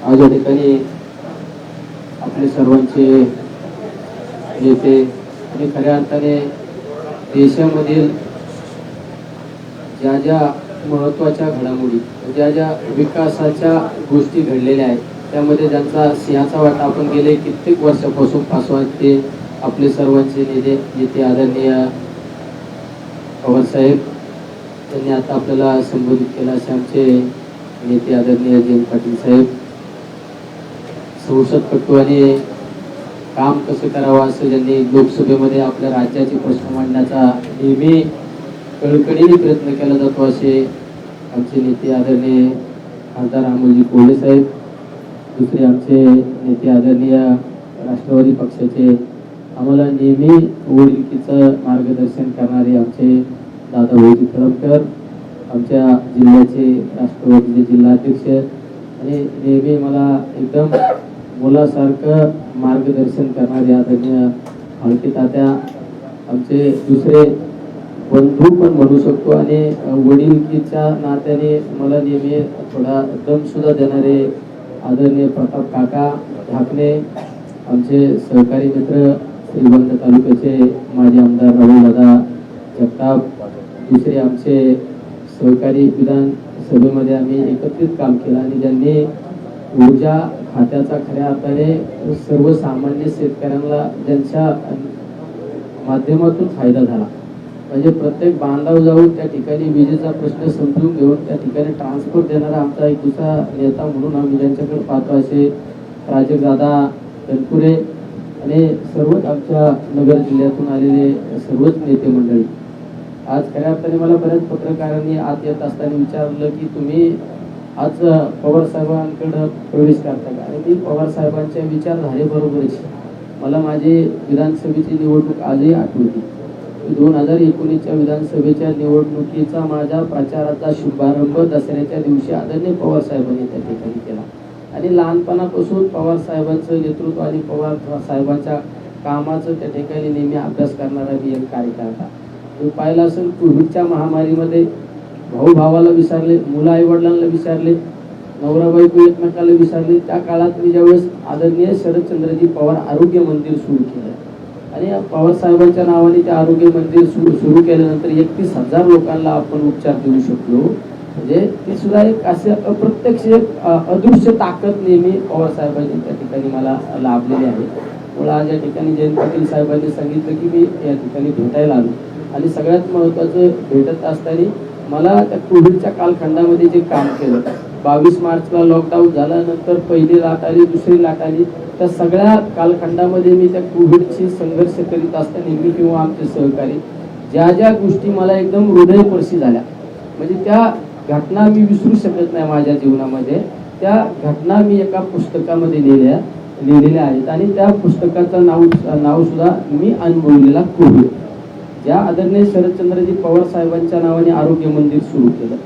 आज या ठिकाणी आपले सर्वांचे नेते आणि खऱ्या अर्थाने देशामधील ज्या ज्या महत्त्वाच्या घडामोडी, ज्या ज्या विकासाच्या गोष्टी घडलेल्या आहेत, त्यामध्ये ज्यांचा सिंहाचा वाटा आपण गेले कित्येक वर्षापासून पासवान ते आपले सर्वांचे नेते आदरणीय पवारसाहेब त्यांनी आता आपल्याला संबोधित केला असे आमचे नेते आदरणीय जयंत पाटील साहेब. संसदपटूने काम कसं करावं असं ज्यांनी लोकसभेमध्ये आपल्या राज्याचे प्रश्न मांडण्याचा नेहमी कळकळीने प्रयत्न केला जातो असे आमचे नेते आदरणीय खासदार अमोलजी कोल्हे साहेब. दुसरे आमचे नेते आदरणीय राष्ट्रवादी पक्षाचे आम्हाला नेहमी वडिलकीचं मार्गदर्शन करणारे आमचे दादा भाऊजी कळमकर, आमच्या जिल्ह्याचे राष्ट्रवादीचे जिल्हाध्यक्ष आणि नेहमी मला एकदम मुलासारखं मार्गदर्शन करणारे आदरणीय फाळके तात्या, आमचे दुसरे बंधू पण म्हणू शकतो आणि वडिलकीच्या नात्याने मला नेहमी थोडा दम सुद्धा देणारे आदरणीय प्रताप काका ढाकणे, आमचे सहकारी मित्र श्रीगोंदा तालुक्याचे माजी आमदार राहुल दादा जगताप, दुसरे आमचे सहकारी विधानसभेमध्ये आम्ही एकत्रित काम केलं आणि ज्यांनी ऊर्जा खात्याचा खऱ्या अर्थाने सर्वसामान्य शेतकऱ्यांना ज्यांच्या माध्यमातून फायदा झाला, म्हणजे प्रत्येक बांधाव जाऊन त्या ठिकाणी विजेचा प्रश्न समजून घेऊन त्या ठिकाणी ट्रान्सपोर्ट देणारा आमचा एक दुसरा नेता म्हणून आम्ही ज्यांच्याकडे पाहतो असे प्राजक्तदादा तनपुरे आणि सर्वच आमच्या नगर जिल्ह्यातून आलेले सर्वच नेते मंडळी. आज खऱ्या अर्थाने मला बऱ्याच पत्रकारांनी आत येत असताना विचारलं की तुम्ही आज पवार साहेबांकडे प्रवेश करता का, आणि मी पवार साहेबांच्या विचारधारेबरोबरच मला माझी विधानसभेची निवडणूक आजही आठवते. 2019च्या विधानसभेच्या निवडणुकीचा माझ्या प्रचाराचा शुभारंभ दसऱ्याच्या दिवशी आदरणीय पवार साहेबांनी त्या ठिकाणी केला आणि लहानपणापासून पवार साहेबांचं नेतृत्व आणि पवार साहेबांच्या कामाचं त्या ठिकाणी नेहमी अभ्यास करणारा मी एक कार्यकर्ता. तुम्ही पाहिलं असेल कोविडच्या महामारीमध्ये भाऊ भावाला विसरले, मुलं आई वडिलांना विसरले, नवरा बायको एकमेकाला विसरले. त्या काळात मी ज्यावेळेस आदरणीय शरदचंद्रजी पवार आरोग्य मंदिर सुरू केलं आणि पवार साहेबांच्या नावाने ते आरोग्य मंदिर सुरू केल्यानंतर 31,000 लोकांना आपण उपचार देऊ शकलो. म्हणजे ती सुद्धा एक असे अप्रत्यक्ष अदृश्य ताकद नेहमी पवार साहेबांनी त्या ठिकाणी मला लाभलेली आहे. मला आज या ठिकाणी जयंत पाटील साहेबांनी सांगितलं की मी या ठिकाणी भेटायला आलो आणि सगळ्यात महत्त्वाचं भेटत असताना मला त्या कोविडच्या कालखंडामध्ये जे काम केलं, 22 मार्चला लॉकडाऊन झाल्यानंतर पहिली लाट आली, दुसरी लाट आली, त्या सगळ्या कालखंडामध्ये मी त्या कोविडशी संघर्ष करीत असताना मी किंवा आमचे सहकारी ज्या ज्या गोष्टी मला एकदम हृदयस्पर्शी झाल्या, म्हणजे त्या घटना मी विसरू शकत नाही माझ्या जीवनामध्ये, त्या घटना मी एका पुस्तकामध्ये लिहिलेल्या आहेत आणि त्या पुस्तकाचं नाव सुद्धा मी अनुभवलेला कोविड. ज्या आदरणीय शरदचंद्रजी पवार साहेबांच्या नावाने आरोग्य मंदिर सुरू केलं,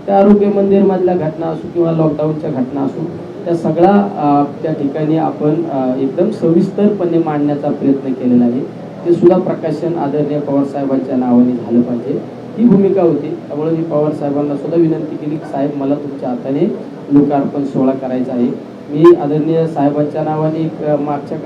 त्या आरोग्य मंदिर मधल्या घटना असो किंवा लॉकडाऊनच्या घटना असो, त्या सगळ्या त्या ठिकाणी आपण एकदम सविस्तरपणे मांडण्याचा प्रयत्न केलेला आहे. ते सुद्धा प्रकाशन आदरणीय पवार साहेबांच्या नावाने झालं पाहिजे, ही भूमिका होती. त्यामुळे मी पवार साहेबांना सुद्धा विनंती केली की साहेब मला तुमच्या हाताने लोकार्पण सोहळा करायचा आहे. मी आदरणीय साहेबांच्या नावाने मागच्या